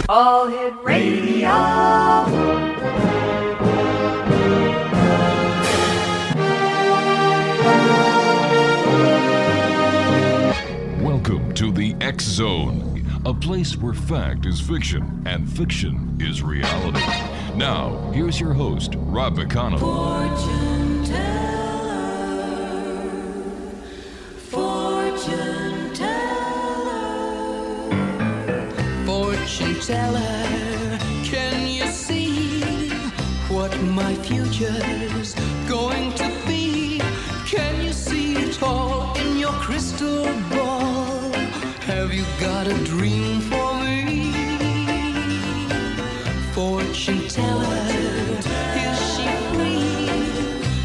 All Hit Radio. Welcome to the X Zone, a place where fact is fiction and fiction is reality. Now, here's your host, Rob McConnell. Fortune teller, fortune teller, Fortune teller, can you see what my future's going to be? Can you see it all in your crystal ball? Have you got a dream for me? Fortune teller, is she free?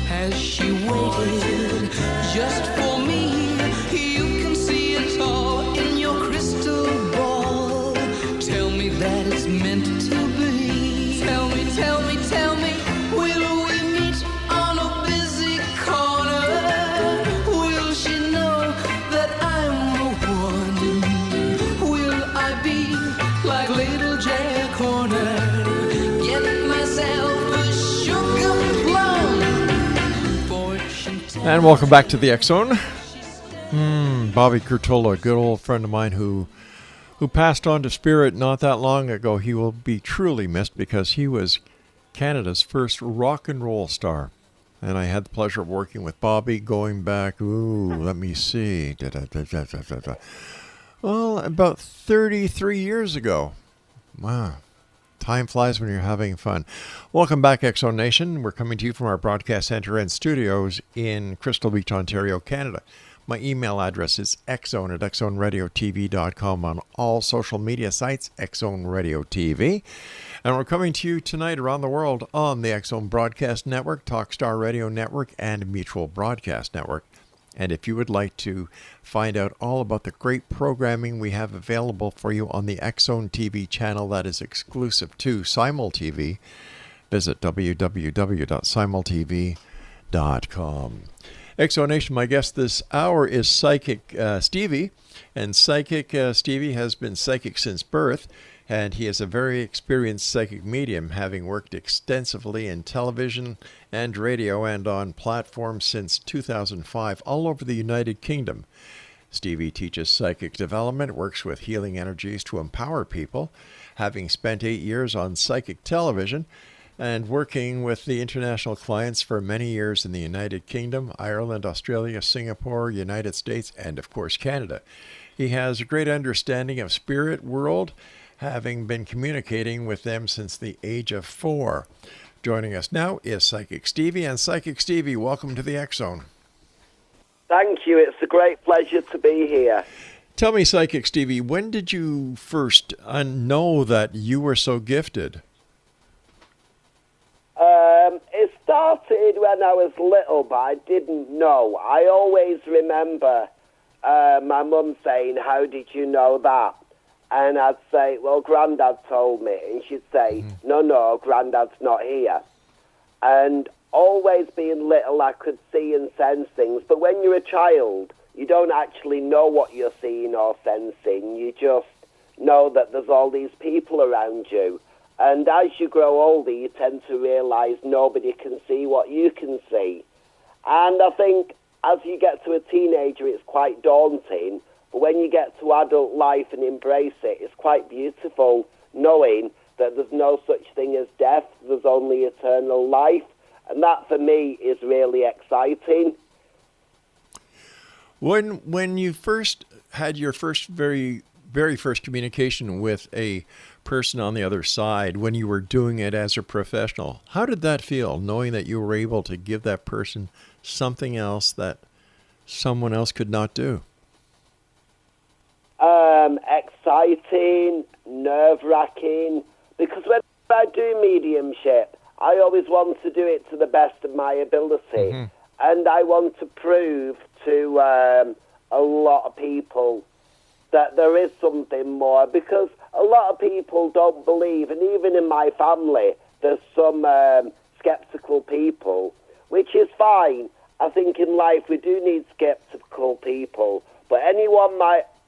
Has she waited just for me? You can see it all in your crystal ball. Tell me that it's meant to be. Tell me, tell me, tell me, will we meet on a busy corner? Will she know that I'm the one? Will I be like little Jack Horner? Get myself a sugar plum. Fortune teller. And welcome back to the X Zone. Bobby Curtola, a good old friend of mine who passed on to spirit not that long ago. He will be truly missed because he was Canada's first rock and roll star. And I had the pleasure of working with Bobby going back, let me see, well, about 33 years ago. Wow. Time flies when you're having fun. Welcome back, X Zone Nation. We're coming to you from our broadcast center and studios in Crystal Beach, Ontario, Canada. My email address is xzone@xzoneradiotv.com, on all social media sites, Xzone Radio TV. And we're coming to you tonight around the world on the X Zone Broadcast Network, Talkstar Radio Network, and Mutual Broadcast Network. And if you would like to find out all about the great programming we have available for you on the X Zone TV channel that is exclusive to Simul TV, visit www.simultv.com. Exonation, my guest this hour is Psychic Stevie, and Psychic Stevie has been psychic since birth, and he is a very experienced psychic medium, having worked extensively in television and radio and on platforms since 2005 all over the United Kingdom. Stevie teaches psychic development, works with healing energies to empower people, having spent 8 years on psychic television, and working with the international clients for many years in the United Kingdom, Ireland, Australia, Singapore, United States, and of course Canada. He has a great understanding of spirit world, having been communicating with them since the age of 4. Joining us now is Psychic Stevie. And Psychic Stevie, welcome to the X Zone. Thank you. It's a great pleasure to be here. Tell me, Psychic Stevie, when did you first know that you were so gifted? It started when I was little, but I didn't know. I always remember my mum saying, "How did you know that?" And I'd say, "Well, Grandad told me." And she'd say, No, Grandad's not here. And always being little, I could see and sense things. But when you're a child, you don't actually know what you're seeing or sensing. You just know that there's all these people around you. And as you grow older, you tend to realise nobody can see what you can see. And I think as you get to a teenager, it's quite daunting. But when you get to adult life and embrace it, it's quite beautiful knowing that there's no such thing as death, there's only eternal life. And that, for me, is really exciting. When you first had your very first communication with a person on the other side, when you were doing it as a professional, how did that feel, knowing that you were able to give that person something else that someone else could not do? Exciting, nerve-wracking, because when I do mediumship, I always want to do it to the best of my ability, and I want to prove to a lot of people that there is something more, because a lot of people don't believe, and even in my family, there's some skeptical people, which is fine. I think in life we do need skeptical people, but anyone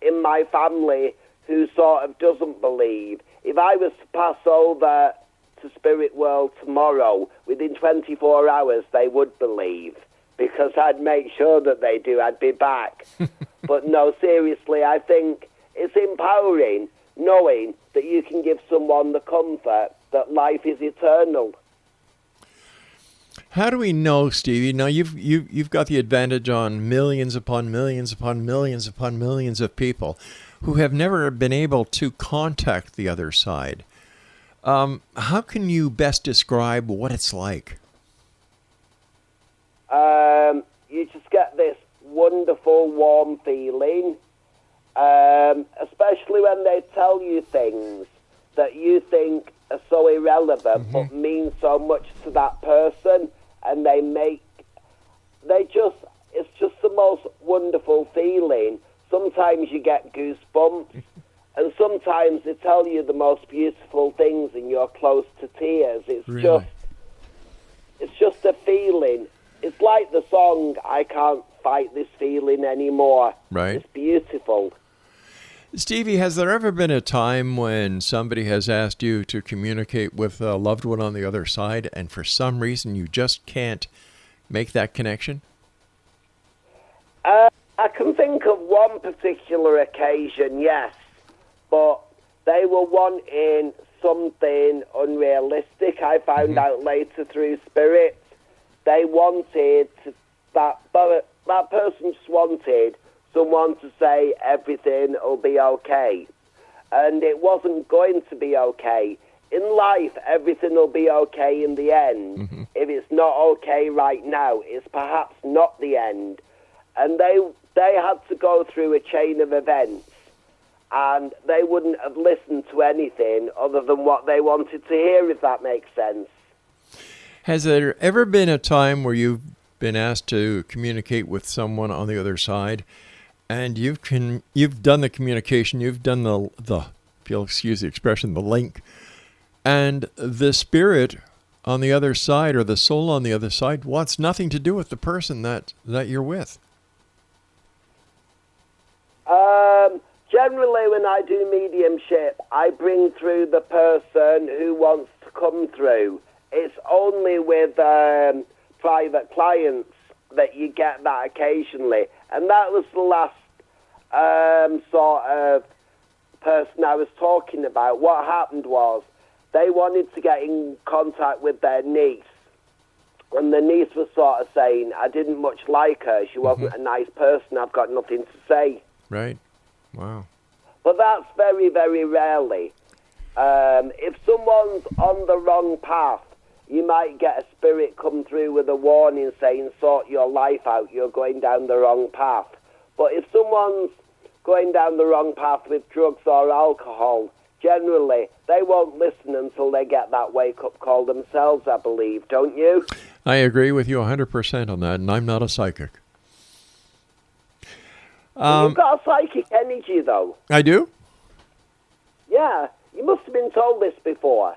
in my family who sort of doesn't believe. If I was to pass over to spirit world tomorrow, within 24 hours they would believe, because I'd make sure that they do. I'd be back. But no, seriously, I think it's empowering knowing that you can give someone the comfort that life is eternal. How do we know, Stevie? Now you've got the advantage on millions upon millions upon millions upon millions of people who have never been able to contact the other side. How can you best describe what it's like? You just get this wonderful, warm feeling, especially when they tell you things that you think are so irrelevant but mean so much to that person, and it's just the most wonderful feeling. Sometimes you get goosebumps, and sometimes they tell you the most beautiful things and you're close to tears. It's just a feeling. It's like the song, I Can't Fight This Feeling Anymore. Right. It's beautiful. Stevie, has there ever been a time when somebody has asked you to communicate with a loved one on the other side, and for some reason you just can't make that connection? I can think of one particular occasion, yes, but they were wanting something unrealistic. I found out later through spirit. They wanted that person just wanted someone to say everything will be okay. And it wasn't going to be okay. In life, everything will be okay in the end. If it's not okay right now, it's perhaps not the end. And they had to go through a chain of events, and they wouldn't have listened to anything other than what they wanted to hear, if that makes sense. Has there ever been a time where you've been asked to communicate with someone on the other side, and you've done the communication, you've done the if you'll excuse the expression, the link, and the spirit on the other side, or the soul on the other side, wants nothing to do with the person that you're with? Generally, when I do mediumship, I bring through the person who wants to come through. It's only with private clients that you get that occasionally. And that was the last sort of person I was talking about. What happened was they wanted to get in contact with their niece. And the niece was sort of saying, I didn't much like her. She wasn't a nice person. I've got nothing to say. Right. Wow. But that's very, very rarely. If someone's on the wrong path, you might get a spirit come through with a warning saying, sort your life out, you're going down the wrong path. But if someone's going down the wrong path with drugs or alcohol, generally, they won't listen until they get that wake-up call themselves, I believe, don't you? I agree with you 100% on that, and I'm not a psychic. You've got a psychic energy, though. I do? Yeah, you must have been told this before.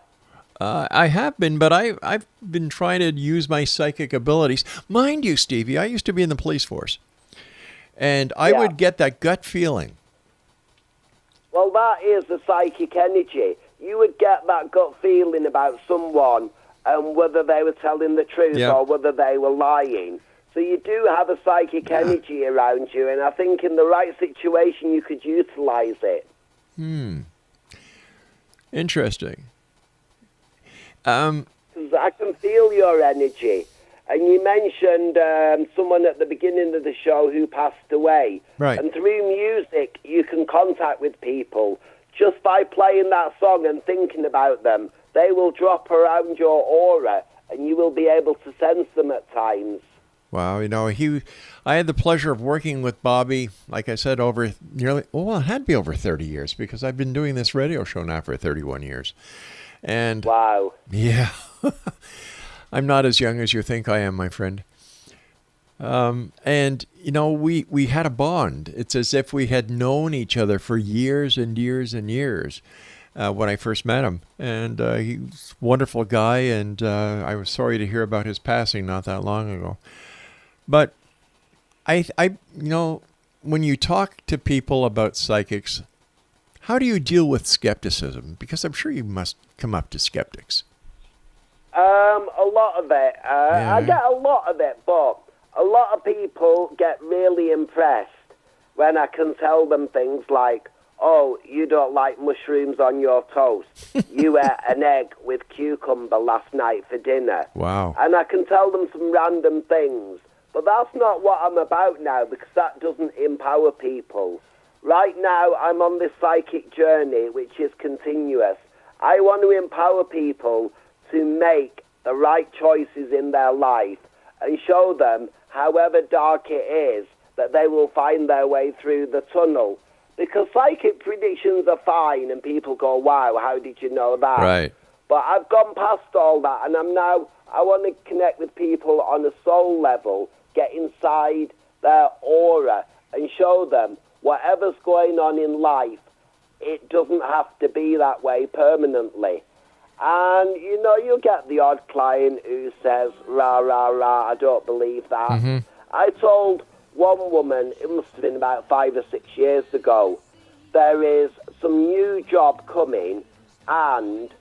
I have been, but I've been trying to use my psychic abilities. Mind you, Stevie, I used to be in the police force, and I would get that gut feeling. Well, that is a psychic energy. You would get that gut feeling about someone and whether they were telling the truth or whether they were lying. So you do have a psychic energy around you, and I think in the right situation you could utilize it. Interesting. 'Cause I can feel your energy. And you mentioned someone at the beginning of the show who passed away. Right. And through music, you can contact with people. Just by playing that song and thinking about them, they will drop around your aura, and you will be able to sense them at times. Wow, I had the pleasure of working with Bobby, like I said, over it had to be over 30 years, because I've been doing this radio show now for 31 years. And wow. Yeah. I'm not as young as you think I am, my friend. And, we had a bond. It's as if we had known each other for years and years and years when I first met him. And he was a wonderful guy, and I was sorry to hear about his passing not that long ago. But I when you talk to people about psychics, How do you deal with skepticism? Because I'm sure you must come up to skeptics. A lot of it. Yeah. I get a lot of it, but a lot of people get really impressed when I can tell them things like, oh, you don't like mushrooms on your toast. You ate an egg with cucumber last night for dinner. Wow. And I can tell them some random things. But that's not what I'm about now, because that doesn't empower people. Right now, I'm on this psychic journey, which is continuous. I want to empower people to make the right choices in their life and show them, however dark it is, that they will find their way through the tunnel. Because psychic predictions are fine, and people go, wow, how did you know that? Right. But I've gone past all that, and I want to connect with people on a soul level, get inside their aura, and show them whatever's going on in life, it doesn't have to be that way permanently. And, you'll get the odd client who says, rah, rah, rah, I don't believe that. Mm-hmm. I told one woman, it must have been about 5 or 6 years ago, there is some new job coming, and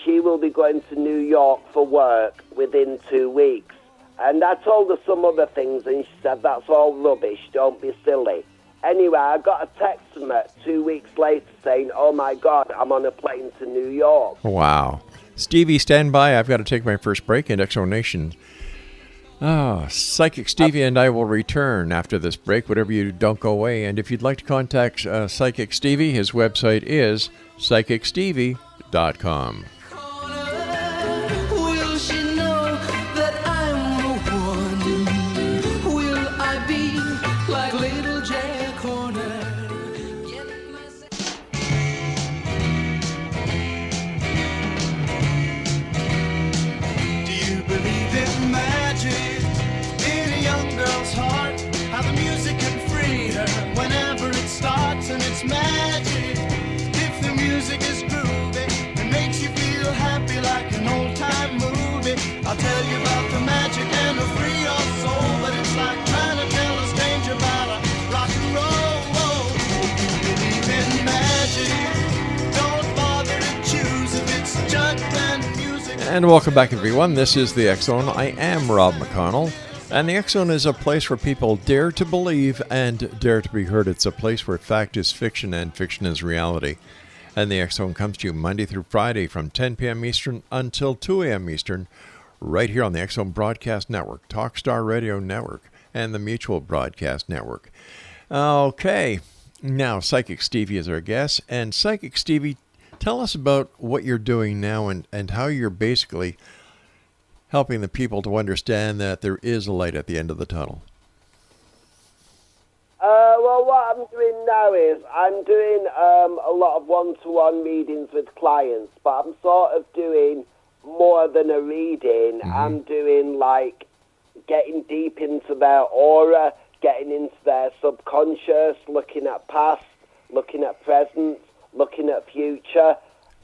she will be going to New York for work within 2 weeks. And I told her some other things, and she said, that's all rubbish, don't be silly. Anyway, I got a text from her 2 weeks later saying, oh my God, I'm on a plane to New York. Wow. Stevie, stand by. I've got to take my first break in X-Zone Nation. Psychic Stevie and I will return after this break. Whatever you do, don't go away. And if you'd like to contact Psychic Stevie, his website is psychicstevie.com. Will she know that I'm the one? Will I be like little Jack Horner? Get myself. Do you believe in magic in a young girl's heart? How the music can free her whenever it starts, and it's magic. If the music is groovy and makes you feel happy like an old-time movie, I'll tell you about the magic and it'll free your soul. But it's like trying to tell a stranger about a rock and roll. If you believe in magic, don't bother to choose if it's judged and music. And welcome back, everyone. This is the X-Zone. I am Rob McConnell. And the X-Zone is a place where people dare to believe and dare to be heard. It's a place where fact is fiction and fiction is reality. And the X-Zone comes to you Monday through Friday from 10 p.m. Eastern until 2 a.m. Eastern, right here on the X-Zone Broadcast Network, Talkstar Radio Network, and the Mutual Broadcast Network. Okay, now Psychic Stevie is our guest. And Psychic Stevie, tell us about what you're doing now and how you're basically helping the people to understand that there is a light at the end of the tunnel. Well, what I'm doing now is I'm doing a lot of one-to-one readings with clients, but I'm sort of doing more than a reading. Mm-hmm. I'm doing, like, getting deep into their aura, getting into their subconscious, looking at past, looking at present, looking at future.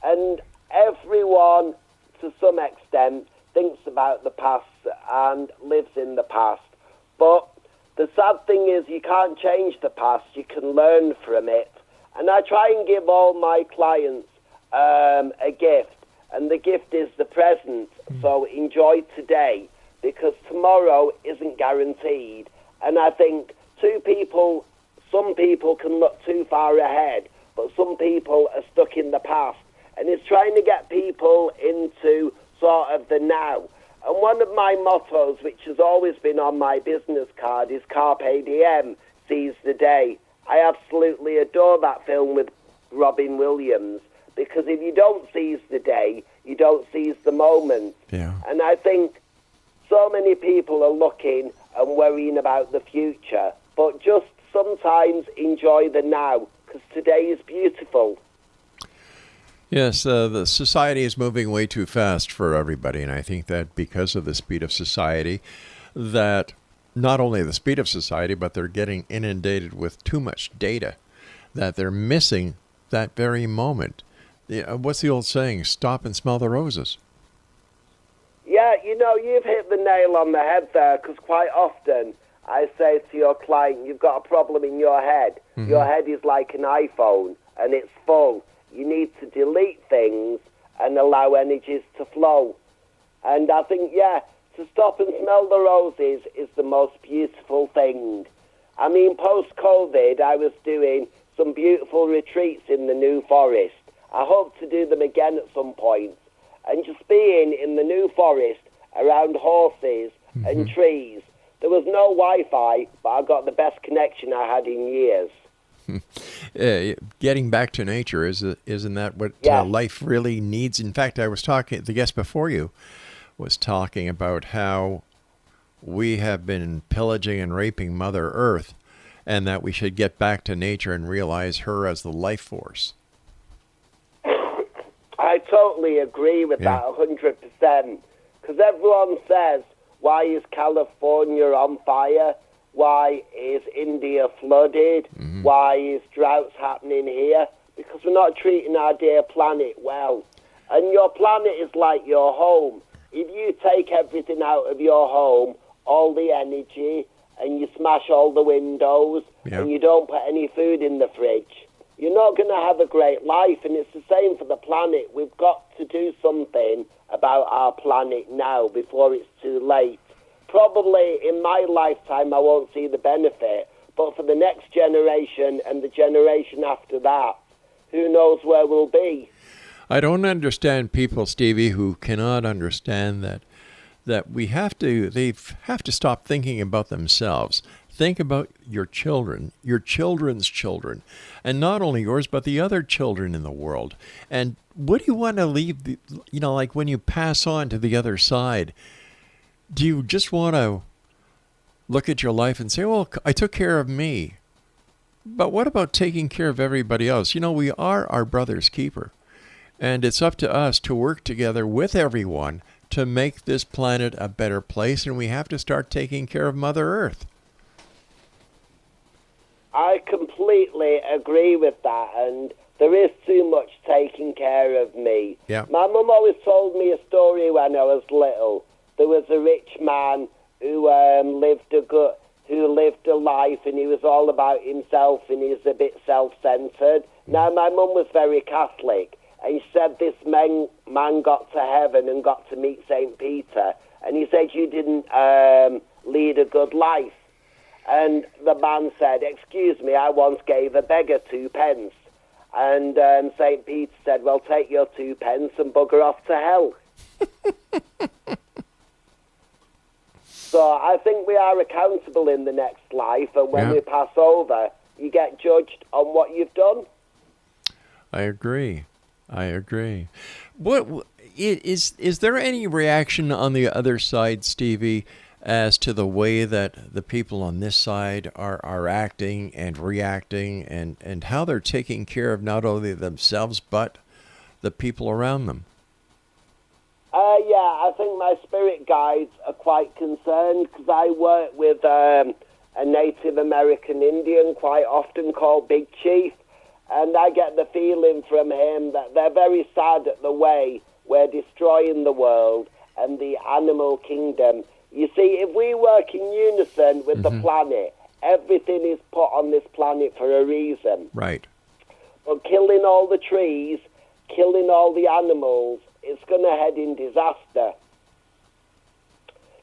And everyone, to some extent, thinks about the past and lives in the past. But the sad thing is you can't change the past, you can learn from it. And I try and give all my clients a gift, and the gift is the present. So enjoy today, because tomorrow isn't guaranteed. And I think some people can look too far ahead, but some people are stuck in the past. And it's trying to get people into sort of the now. And one of my mottos, which has always been on my business card, is Carpe Diem, seize the day. I absolutely adore that film with Robin Williams, because if you don't seize the day, you don't seize the moment. Yeah. And I think so many people are looking and worrying about the future, but just sometimes enjoy the now, because today is beautiful. Yes, the society is moving way too fast for everybody, and I think that because of the speed of society, that not only the speed of society, but they're getting inundated with too much data, that they're missing that very moment. What's the old saying? Stop and smell the roses. Yeah, you've hit the nail on the head there, because quite often I say to your client, you've got a problem in your head. Mm-hmm. Your head is like an iPhone, and it's full. You need to delete things and allow energies to flow. And I think, to stop and smell the roses is the most beautiful thing. I mean, post-COVID, I was doing some beautiful retreats in the New Forest. I hope to do them again at some point. And just being in the New Forest around horses and trees, there was no Wi-Fi, but I got the best connection I had in years. Getting back to nature, isn't that what life really needs? In fact, I was talking, the guest before you was talking about how we have been pillaging and raping Mother Earth, and that we should get back to nature and realize her as the life force. I totally agree with that 100%. Because everyone says, why is California on fire? Why is India flooded? Why is droughts happening here? Because we're not treating our dear planet well. And your planet is like your home. If you take everything out of your home, all the energy, and you smash all the windows, and you don't put any food in the fridge, you're not going to have a great life. And it's the same for the planet. We've got to do something about our planet now before it's too late. Probably in my lifetime I won't see the benefit, but for the next generation and the generation after that, who knows where we'll be. I don't understand people, Stevie, who cannot understand that they have to stop thinking about themselves. Think about your children, your children's children, and not only yours, but the other children in the world. And what do you want to leave, like when you pass on to the other side, do you just want to look at your life and say, well, I took care of me. But what about taking care of everybody else? We are our brother's keeper. And it's up to us to work together with everyone to make this planet a better place. And we have to start taking care of Mother Earth. I completely agree with that. And there is too much taking care of me. Yeah. My mum always told me a story when I was little. There was a rich man who lived a life, and he was all about himself, and he was a bit self-centered. Now, my mum was very Catholic, and she said this man got to heaven and got to meet St. Peter, and he said, you didn't lead a good life. And the man said, excuse me, I once gave a beggar 2 pence. And St. Peter said, well, take your 2 pence and bugger off to hell. So I think we are accountable in the next life, and when we pass over, you get judged on what you've done. I agree. What is there any reaction on the other side, Stevie, as to the way that the people on this side are acting and reacting, and how they're taking care of not only themselves but the people around them? I think my spirit guides are quite concerned, because I work with a Native American Indian quite often called Big Chief, and I get the feeling from him that they're very sad at the way we're destroying the world and the animal kingdom. You see, if we work in unison with the planet, everything is put on this planet for a reason. Right. But killing all the trees, killing all the animals, it's going to head in disaster.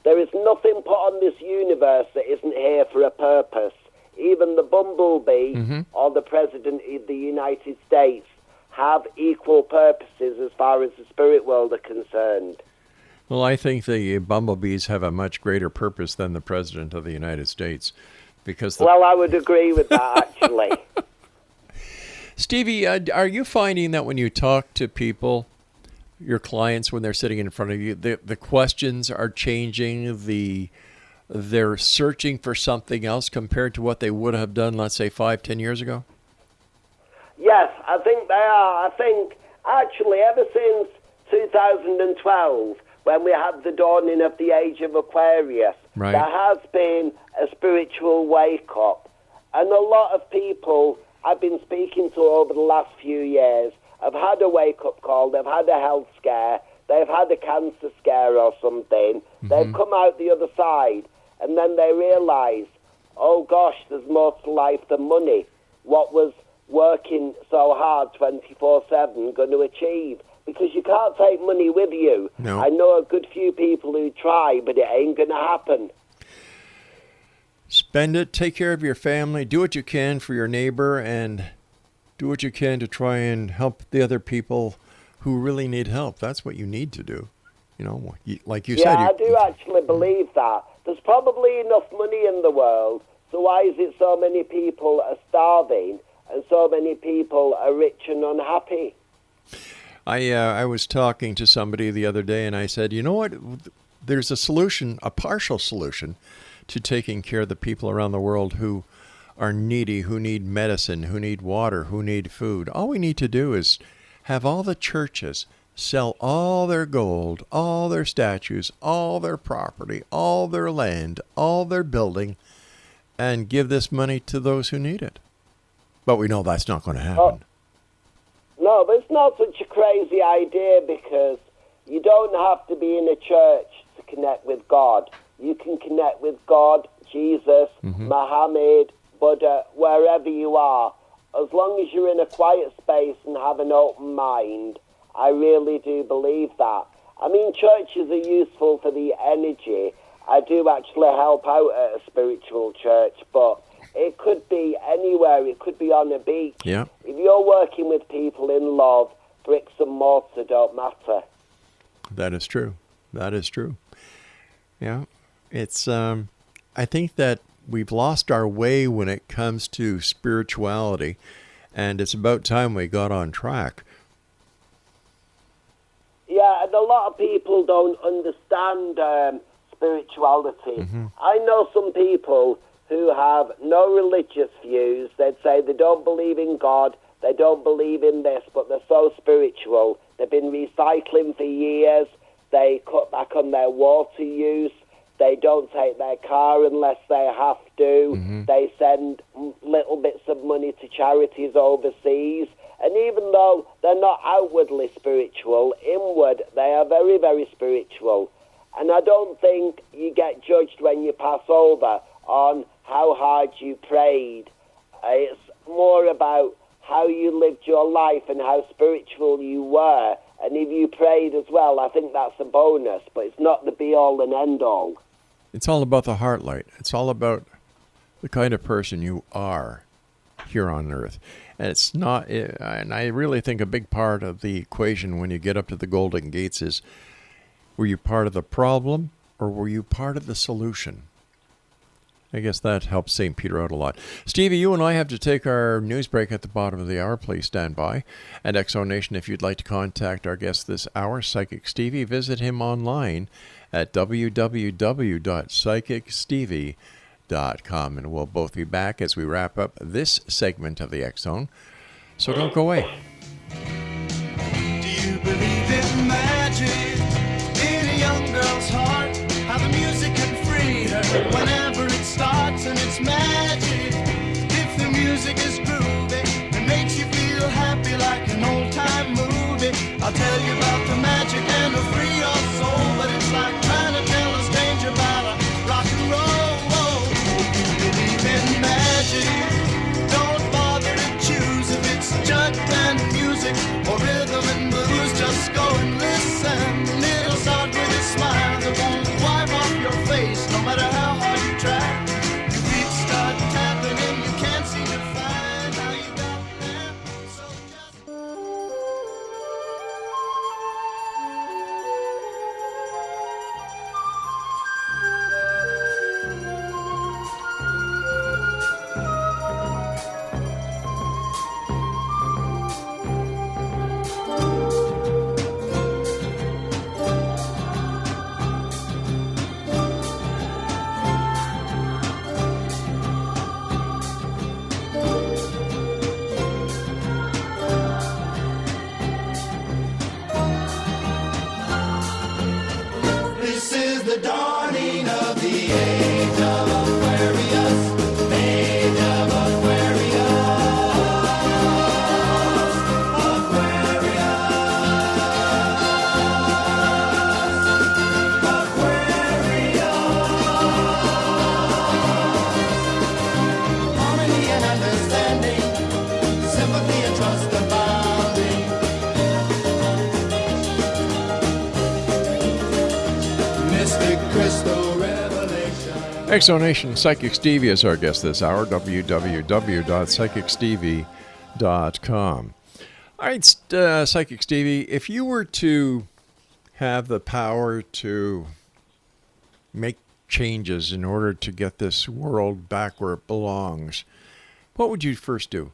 There is nothing put on this universe that isn't here for a purpose. Even the bumblebee or the President of the United States have equal purposes as far as the spirit world are concerned. Well, I think the bumblebees have a much greater purpose than the President of the United States, because well, I would agree with that, actually. Stevie, are you finding that when you talk to people, your clients, when they're sitting in front of you, the questions are changing, they're searching for something else compared to what they would have done, let's say, 5-10 years ago? Yes, I think they are. I think, actually, ever since 2012, when we had the dawning of the age of Aquarius, there has been a spiritual wake-up. And a lot of people I've been speaking to over the last few years have had a wake-up call, they've had a health scare, they've had a cancer scare or something, they've come out the other side, and then they realise, oh gosh, there's more to life than money. What was working so hard 24/7 going to achieve? Because you can't take money with you. No. I know a good few people who try, but it ain't going to happen. Spend it, take care of your family, do what you can for your neighbor, and do what you can to try and help the other people who really need help. That's what you need to do. You know, like you said. Yeah, I do actually believe that. There's probably enough money in the world, so why is it so many people are starving and so many people are rich and unhappy? I was talking to somebody the other day, and I said, you know what? There's a solution, a partial solution, to taking care of the people around the world who are needy, who need medicine, who need water, who need food. All we need to do is have all the churches sell all their gold, all their statues, all their property, all their land, all their building, and give this money to those who need it. But we know that's not going to happen. No, but it's not such a crazy idea, because you don't have to be in a church to connect with God. You can connect with God, Jesus, Muhammad, Buddha, wherever you are. As long as you're in a quiet space and have an open mind, I really do believe that. I mean, churches are useful for the energy. I do actually help out at a spiritual church, but it could be anywhere. It could be on a beach. Yeah. If you're working with people in love, bricks and mortar don't matter. That is true. That is true. Yeah. It's, I think that we've lost our way when it comes to spirituality, and it's about time we got on track. Yeah, and a lot of people don't understand spirituality. I know some people who have no religious views. They'd say they don't believe in God, they don't believe in this, but they're so spiritual. They've been recycling for years. They cut back on their water use. They don't take their car unless they have to. They send little bits of money to charities overseas. And even though they're not outwardly spiritual, inward, they are very, very spiritual. And I don't think you get judged when you pass over on how hard you prayed. It's more about how you lived your life and how spiritual you were. And if you prayed as well, I think that's a bonus, but it's not the be-all and end-all. It's all about the heart light. It's all about the kind of person you are here on earth. And it's not, and I really think a big part of the equation when you get up to the Golden Gates is, were you part of the problem or were you part of the solution? I guess that helps St. Peter out a lot. Stevie, you and I have to take our news break at the bottom of the hour. Please stand by. And Exo Nation, if you'd like to contact our guest this hour, Psychic Stevie, visit him online at www.psychicstevie.com. And we'll both be back as we wrap up this segment of the X Zone. So don't go away. Do you believe in magic in a young girl's heart? How the music can free her whenever it starts, and it's magic. If the music is groovy and makes you feel happy like an old-time movie, I'll tell you about the magic and it'll free your soul. But it's like trying to tell a stranger about a rock and roll. If you believe in magic, don't bother to choose if it's jug band music or rhythm and blues. Just go and listen. It'll start with a smile that won't wipe off your face, no matter how hard you try. Your feet start tapping and you can't seem to find how you got there. So just this is the dawning of the age of Aquarius. Age of Aquarius. Aquarius. Harmony and understanding. Exonation Psychic Stevie is our guest this hour, www.psychicstevie.com. All right, Psychic Stevie, if you were to have the power to make changes in order to get this world back where it belongs, what would you first do?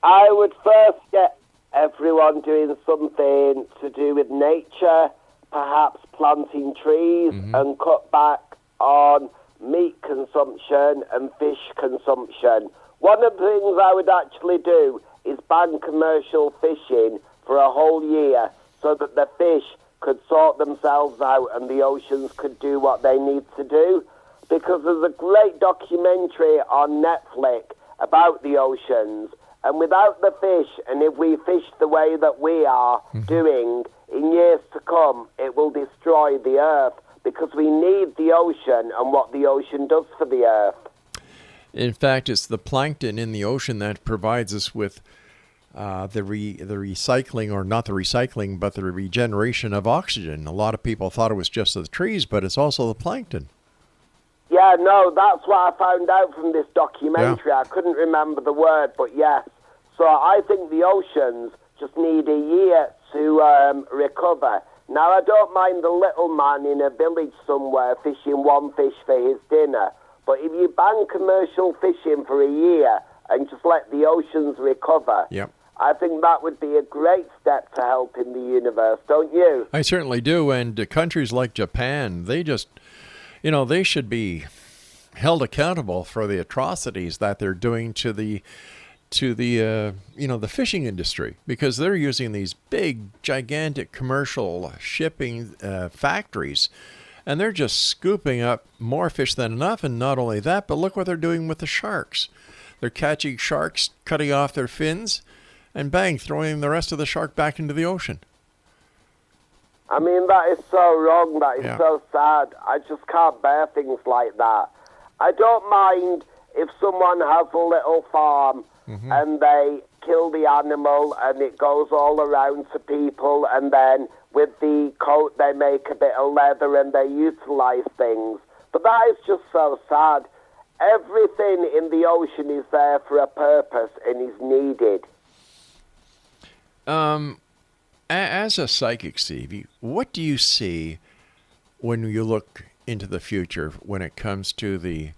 I would first get everyone doing something to do with nature, perhaps planting trees and cut back on meat consumption and fish consumption. One of the things I would actually do is ban commercial fishing for a whole year so that the fish could sort themselves out and the oceans could do what they need to do. Because there's a great documentary on Netflix about the oceans, and without the fish, and if we fish the way that we are doing, in years to come, it will destroy the earth, because we need the ocean and what the ocean does for the earth. In fact, it's the plankton in the ocean that provides us with the recycling, or not the recycling, but the regeneration of oxygen. A lot of people thought it was just the trees, but it's also the plankton. Yeah, no, that's what I found out from this documentary. Yeah. I couldn't remember the word, but yes. So I think the oceans just need a year to recover. Now, I don't mind the little man in a village somewhere fishing one fish for his dinner, but if you ban commercial fishing for a year and just let the oceans recover, I think that would be a great step to help in the universe, don't you? I certainly do, and countries like Japan, they just, they should be held accountable for the atrocities that they're doing to the fishing industry, because they're using these big, gigantic commercial shipping factories, and they're just scooping up more fish than enough. And not only that, but look what they're doing with the sharks. They're catching sharks, cutting off their fins, and bang, throwing the rest of the shark back into the ocean. I mean, that is so wrong. That is so sad. I just can't bear things like that. I don't mind if someone has a little farm and they kill the animal and it goes all around to people, and then with the coat they make a bit of leather and they utilize things. But that is just so sad. Everything in the ocean is there for a purpose and is needed. As a psychic, Stevie, what do you see when you look into the future when it comes to the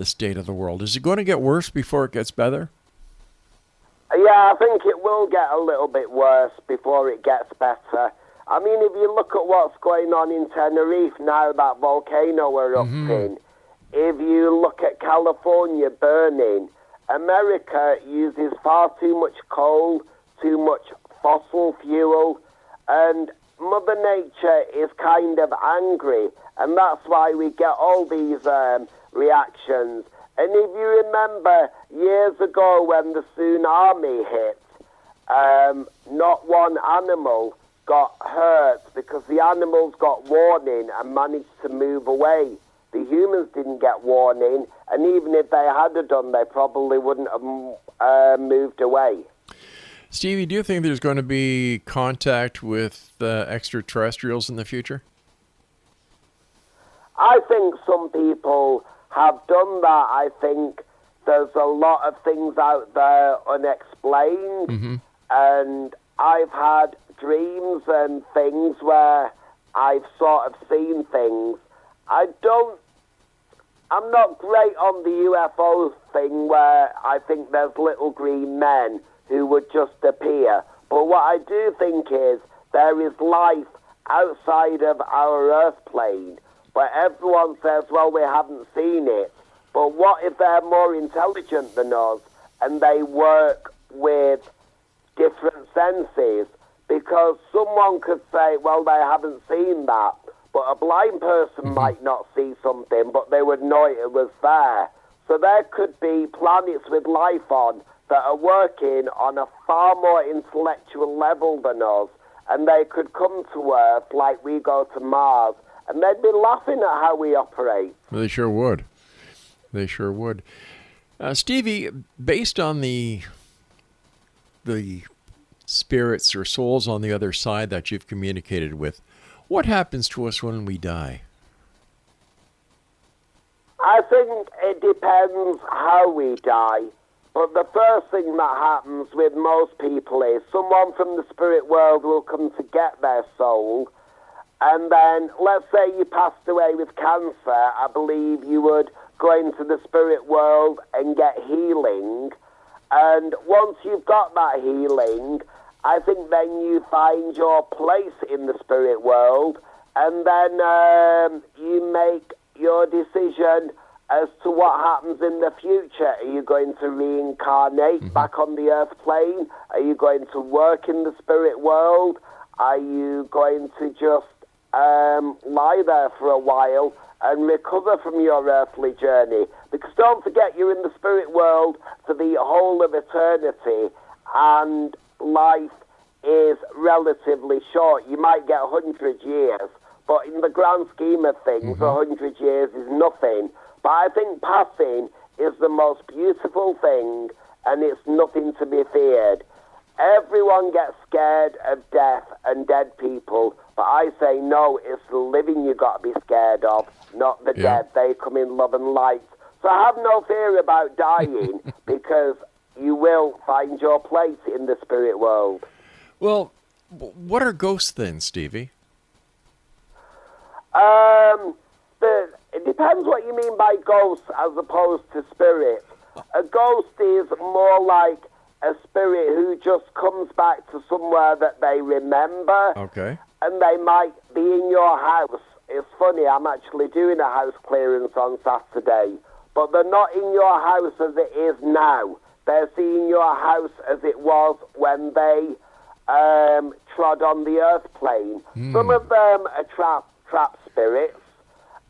state of the world? Is it going to get worse before it gets better? Yeah, I think it will get a little bit worse before it gets better. I mean, if you look at what's going on in Tenerife now, that volcano erupting, if you look at California burning, America uses far too much coal, too much fossil fuel, and Mother Nature is kind of angry, and that's why we get all these reactions. And if you remember years ago when the tsunami hit, not one animal got hurt because the animals got warning and managed to move away. The humans didn't get warning, and even if they had done, they probably wouldn't have moved away. Stevie, do you think there's going to be contact with extraterrestrials in the future? I think some people have done that. I think there's a lot of things out there unexplained, and I've had dreams and things where I've sort of seen things. I'm not great on the UFO thing where I think there's little green men who would just appear. But what I do think is there is life outside of our Earth plane. But everyone says, well, we haven't seen it. But what if they're more intelligent than us and they work with different senses? Because someone could say, well, they haven't seen that. But a blind person might not see something, but they would know it was there. So there could be planets with life on that are working on a far more intellectual level than us, and they could come to Earth like we go to Mars, and they'd be laughing at how we operate. They sure would. They sure would. Stevie, based on the spirits or souls on the other side that you've communicated with, what happens to us when we die? I think it depends how we die. But the first thing that happens with most people is someone from the spirit world will come to get their soul. And then, let's say you passed away with cancer, I believe you would go into the spirit world and get healing. And once you've got that healing, I think then you find your place in the spirit world. And then you make your decision as to what happens in the future. Are you going to reincarnate back on the earth plane? Are you going to work in the spirit world? Are you going to just lie there for a while and recover from your earthly journey? Because don't forget, you're in the spirit world for the whole of eternity, and life is relatively short. You might get 100 years, but in the grand scheme of things, 100 years is nothing. But I think passing is the most beautiful thing, and it's nothing to be feared. Everyone gets scared of death and dead people, but I say no, it's the living you got to be scared of, not the dead. They come in love and light. So have no fear about dying, because you will find your place in the spirit world. Well, what are ghosts then, Stevie? It depends what you mean by ghosts as opposed to spirit. A ghost is more like a spirit who just comes back to somewhere that they remember. Okay. And they might be in your house. It's funny, I'm actually doing a house clearance on Saturday, but they're not in your house as it is now. They're seeing your house as it was when they trod on the earth plane. Some of them are trap spirits,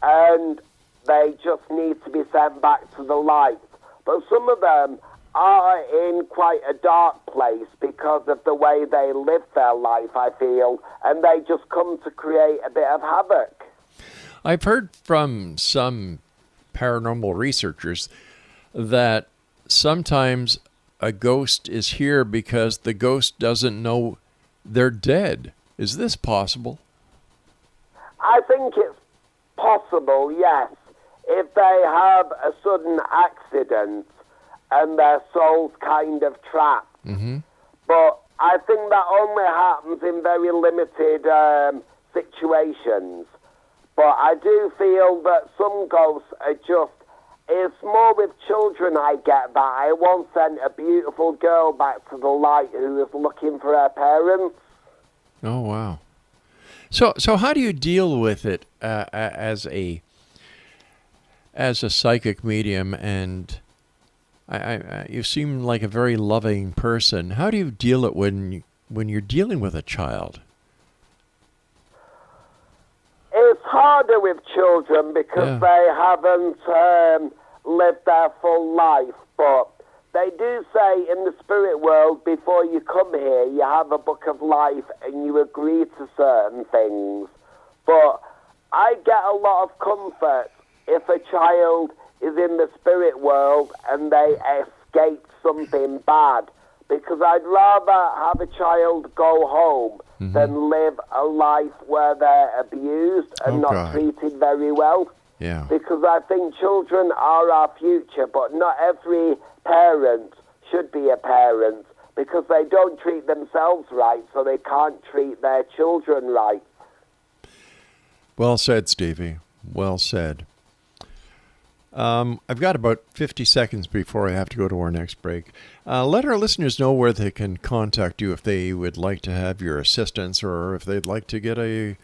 and they just need to be sent back to the light. But some of them are in quite a dark place because of the way they live their life, I feel, and they just come to create a bit of havoc. I've heard from some paranormal researchers that sometimes a ghost is here because the ghost doesn't know they're dead. Is this possible? I think it's possible, yes. If they have a sudden accident and their soul's kind of trapped. But I think that only happens in very limited situations. But I do feel that some ghosts are just... It's more with children I get that. I once sent a beautiful girl back to the light who was looking for her parents. Oh, wow. So how do you deal with it as a psychic medium? And you seem like a very loving person. How do you deal it when you're dealing with a child? It's harder with children because they haven't lived their full life. But they do say in the spirit world, before you come here, you have a book of life and you agree to certain things. But I get a lot of comfort if a child is in the spirit world and they escape something bad, because I'd rather have a child go home than live a life where they're abused and not treated very well. Yeah. Because I think children are our future, but not every parent should be a parent, because they don't treat themselves right, so they can't treat their children right. Well said, Stevie. Well said. I've got about 50 seconds before I have to go to our next break. Let our listeners know where they can contact you if they would like to have your assistance, or if they'd like to get a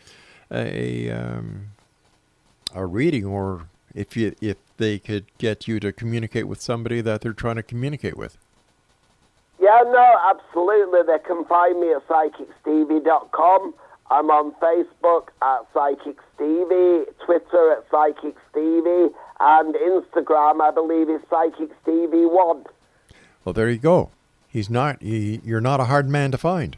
reading, or if they could get you to communicate with somebody that they're trying to communicate with. Yeah, no, absolutely. They can find me at psychicstevie.com. I'm on Facebook at Psychic Stevie, Twitter at Psychic Stevie, and Instagram, I believe, is Psychic Stevie 1. Well, there you go. You're not a hard man to find.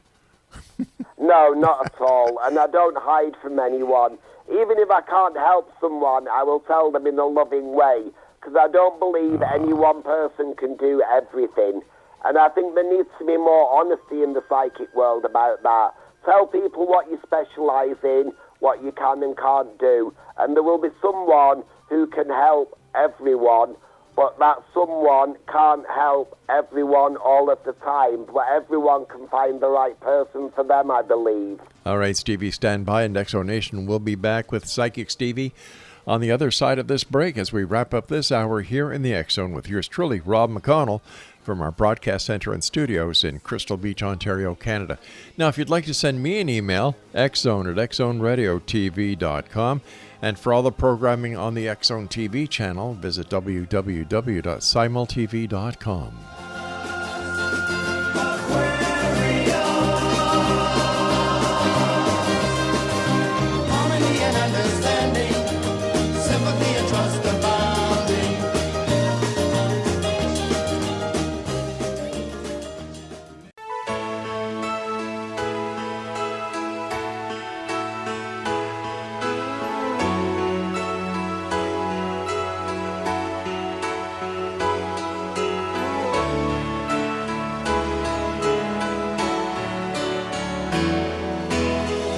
No, not at all. And I don't hide from anyone. Even if I can't help someone, I will tell them in a loving way, because I don't believe any one person can do everything. And I think there needs to be more honesty in the psychic world about that. Tell people what you specialise in, what you can and can't do, and there will be someone who can help everyone, but that someone can't help everyone all of the time, but everyone can find the right person for them, I believe. All right, Stevie, stand by, and Exo Nation will be back with Psychic Stevie on the other side of this break as we wrap up this hour here in the X Zone with yours truly, Rob McConnell, from our broadcast center and studios in Crystal Beach, Ontario, Canada. Now, if you'd like to send me an email, xzone@xzoneradiotv.com. And for all the programming on the X Zone TV channel, visit www.simultv.com. Harmony and understanding, sympathy and trust abounding.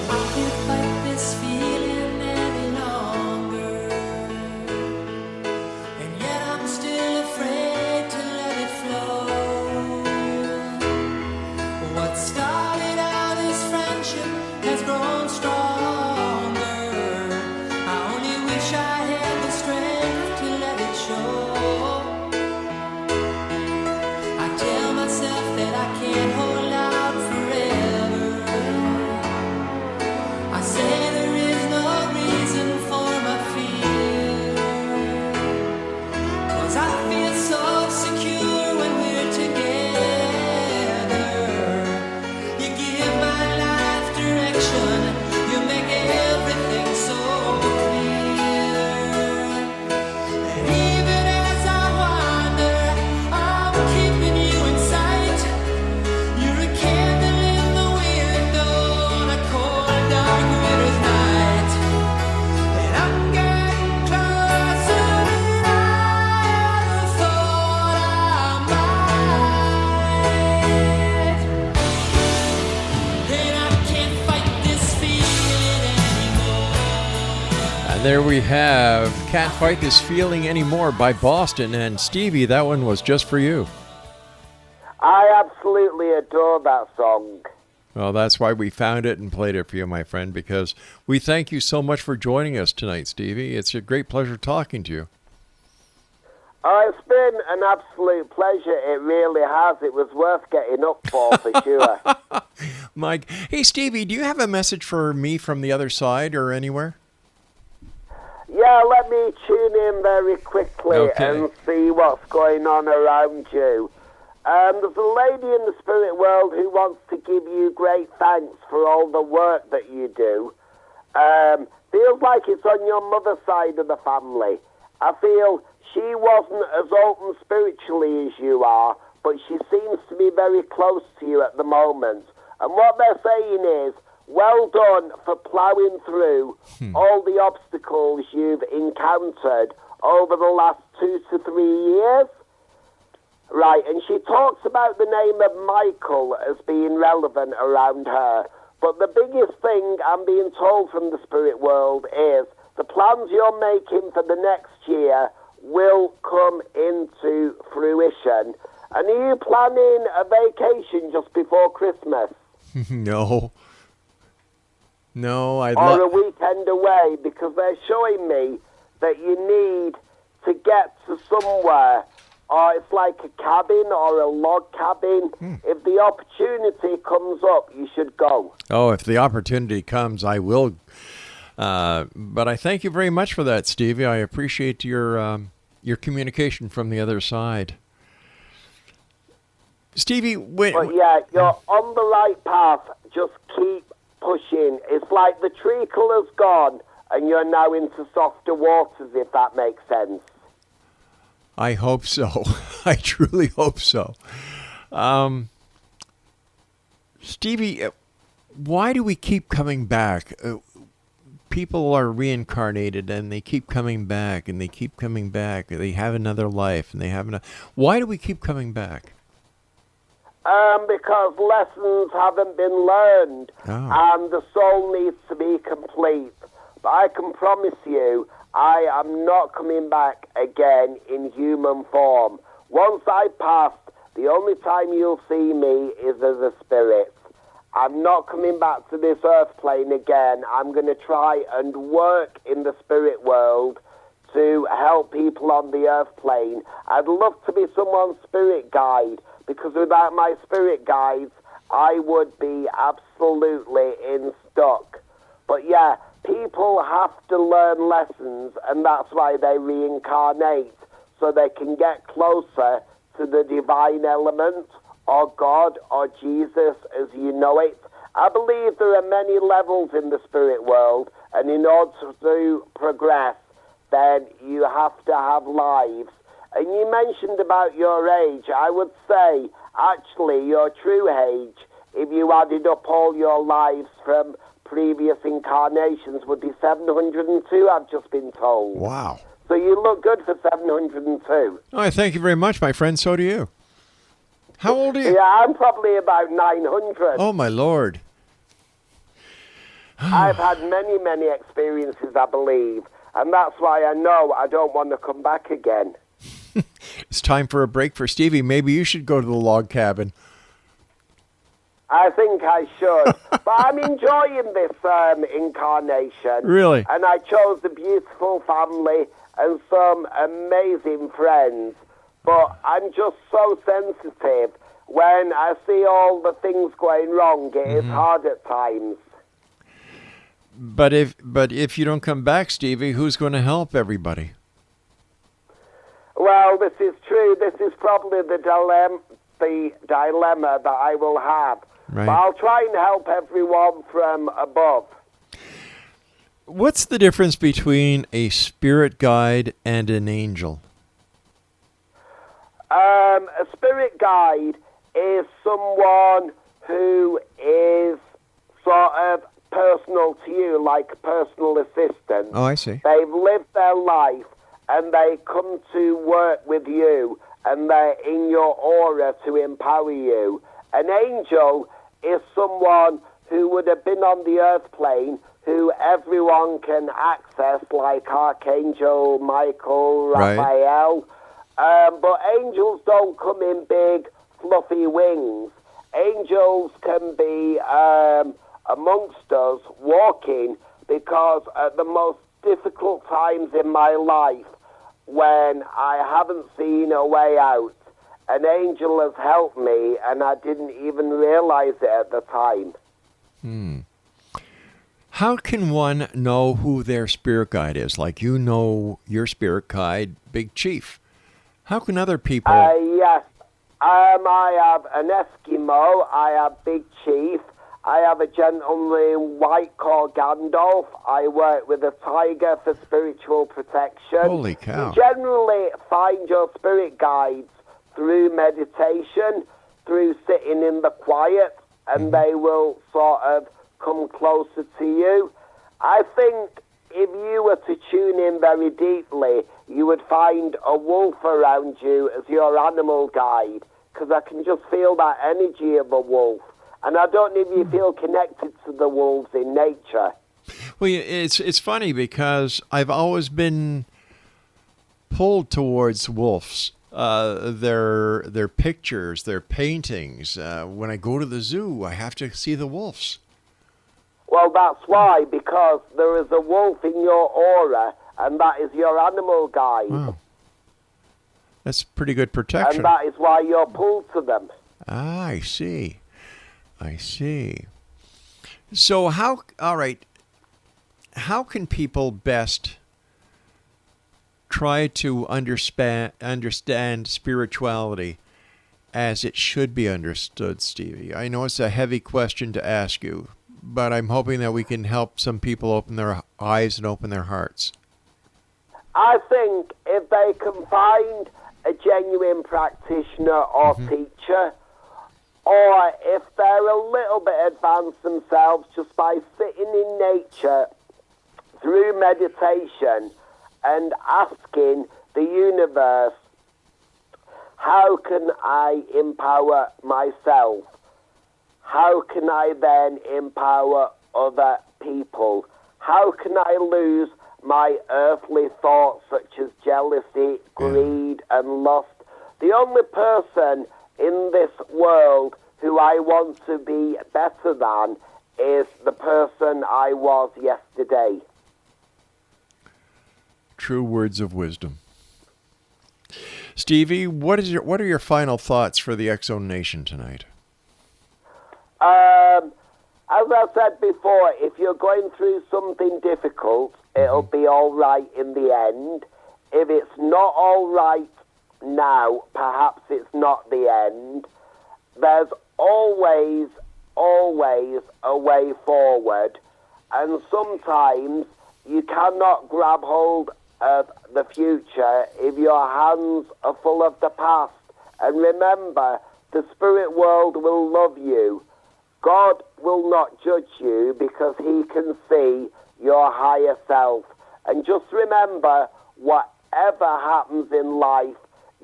I can't fight this feeling any longer, and yet I'm still afraid to let it flow. What started out as friendship has grown stronger. I only wish I had the strength to let it show. I tell myself that I can't hold out forever. I say there is no reason for my fear, 'cause I feel so secure when we're together. You give my life direction, you make everything so clear. And even as I wander, I'm keeping you in sight. You're a candle in the window on a cold, dark winter's night. And I'm getting closer than I ever thought I might. And I can't fight this feeling anymore. And there we have Can't Fight This Feeling Anymore by Boston. And Stevie, that one was just for you. I absolutely adore that song. Well, that's why we found it and played it for you, my friend, because we thank you so much for joining us tonight, Stevie. It's a great pleasure talking to you. Oh, it's been an absolute pleasure. It really has. It was worth getting up for sure. Mike, hey, Stevie, do you have a message for me from the other side or anywhere? Yeah, let me tune in very quickly Okay. and see what's going on around you. There's a lady in the spirit world who wants to give you great thanks for all the work that you do. Feels like it's on your mother's side of the family. I feel she wasn't as open spiritually as you are, but she seems to be very close to you at the moment. And what they're saying is, well done for ploughing through all the obstacles you've encountered over the last 2 to 3 years. Right, and she talks about the name of Michael as being relevant around her. But the biggest thing I'm being told from the spirit world is the plans you're making for the next year will come into fruition. And are you planning a vacation just before Christmas? No. No, I'd Or a love... weekend away? Because they're showing me that you need to get to somewhere, or it's like a cabin or a log cabin. If the opportunity comes up, you should go. Oh, if the opportunity comes, I will. But I thank you very much for that, Stevie. I appreciate your communication from the other side. Stevie, wait. But yeah, you're on the right path. Just keep pushing. It's like the treacle has gone and you're now into softer waters, if that makes sense. I hope so. I truly hope so. Stevie, why do we keep coming back? People are reincarnated and they keep coming back and they keep coming back. They have another life and they have another... Why do we keep coming back? Because lessons haven't been learned, Oh. and the soul needs to be complete. But I can promise you, I am not coming back again in human form. Once I pass, the only time you'll see me is as a spirit. I'm not coming back to this earth plane again. I'm going to try and work in the spirit world to help people on the earth plane. I'd love to be someone's spirit guide, because without my spirit guides, I would be absolutely stuck. But yeah, people have to learn lessons, and that's why they reincarnate, so they can get closer to the divine element, or God, or Jesus as you know it. I believe there are many levels in the spirit world, and in order to progress, then you have to have lives. And you mentioned about your age. I would say, actually, your true age, if you added up all your lives from previous incarnations, would be 702, I've just been told. Wow. So you look good for 702. Oh, thank you very much, my friend. So do you. How old are you? Yeah, I'm probably about 900. Oh, my Lord. I've had many, many experiences, I believe. And that's why I know I don't want to come back again. It's time for a break for Stevie. Maybe you should go to the log cabin. I think I should. But I'm enjoying this incarnation. Really? And I chose a beautiful family and some amazing friends. But I'm just so sensitive. When I see all the things going wrong, it is hard at times. But if you don't come back, Stevie, who's going to help everybody? Well, this is true. This is probably the dilemma that I will have. Right. But I'll try and help everyone from above. What's the difference between a spirit guide and an angel? A spirit guide is someone who is sort of personal to you, like a personal assistant. Oh, I see. They've lived their life and they come to work with you and they're in your aura to empower you. An angel is someone who would have been on the earth plane, who everyone can access, like Archangel Michael, Right. Raphael. But angels don't come in big, fluffy wings. Angels can be amongst us, walking, because at the most difficult times in my life, when I haven't seen a way out, an angel has helped me, and I didn't even realize it at the time. How can one know who their spirit guide is? Like you know your spirit guide, Big Chief. How can other people... Yes. I have an Eskimo, I have Big Chief, I have a gentleman white called Gandalf, I work with a tiger for spiritual protection. Holy cow. You generally find your spirit guides through meditation, through sitting in the quiet, and they will sort of come closer to you. I think if you were to tune in very deeply, you would find a wolf around you as your animal guide, because I can just feel that energy of a wolf. And I don't know if you feel connected to the wolves in nature. Well, it's funny because I've always been pulled towards wolves. Their pictures, their paintings. When I go to the zoo, I have to see the wolves. Well, that's why, because there is a wolf in your aura, and that is your animal guide. Wow. That's pretty good protection. And that is why you're pulled to them. Ah, I see. I see. So how can people best try to understand spirituality as it should be understood, Stevie? I know it's a heavy question to ask you, but I'm hoping that we can help some people open their eyes and open their hearts. I think if they can find a genuine practitioner or teacher, or if they're a little bit advanced themselves just by sitting in nature through meditation and asking the universe, how can I empower myself? How can I then empower other people? How can I lose my earthly thoughts such as jealousy, greed, and lust. The only person in this world who I want to be better than is the person I was yesterday. True words of wisdom. Stevie, what are your final thoughts for the X Zone Nation tonight? As I said before, if you're going through something difficult, it'll be all right in the end. If it's not all right now, perhaps it's not the end. There's always a way forward. And sometimes you cannot grab hold of the future if your hands are full of the past. And remember, the spirit world will love you. God will not judge you because he can see your higher self. And just remember, whatever happens in life,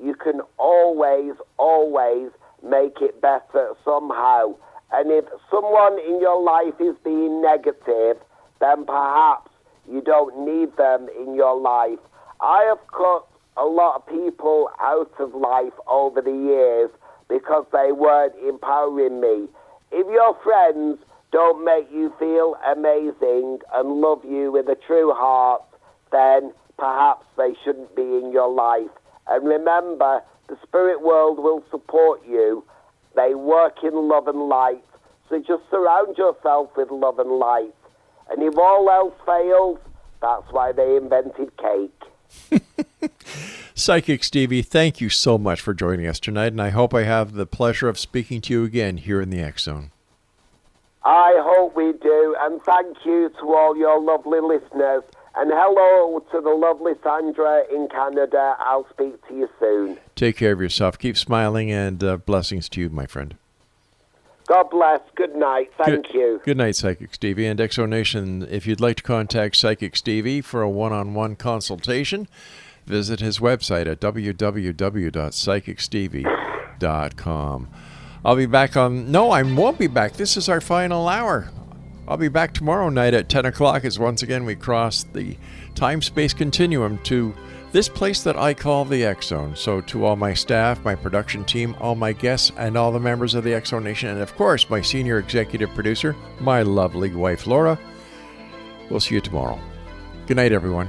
you can always make it better somehow. And if someone in your life is being negative, then perhaps you don't need them in your life. I have cut a lot of people out of life over the years because they weren't empowering me. If your friends don't make you feel amazing and love you with a true heart, then perhaps they shouldn't be in your life. And remember, the spirit world will support you. They work in love and light. So just surround yourself with love and light. And if all else fails, that's why they invented cake. Psychic Stevie, thank you so much for joining us tonight, and I hope I have the pleasure of speaking to you again here in the X Zone. I hope we do, and thank you to all your lovely listeners. And hello to the lovely Sandra in Canada. I'll speak to you soon. Take care of yourself. Keep smiling, and blessings to you, my friend. God bless. Good night. Thank you. Good night, Psychic Stevie. And X Zone Nation, if you'd like to contact Psychic Stevie for a one-on-one consultation, visit his website at www.psychicstevie.com. I'll be back on... No, I won't be back. This is our final hour. I'll be back tomorrow night at 10 o'clock as once again we cross the time-space continuum to this place that I call the X Zone. So to all my staff, my production team, all my guests, and all the members of the X Zone Nation, and of course my senior executive producer, my lovely wife Laura, we'll see you tomorrow. Good night, everyone.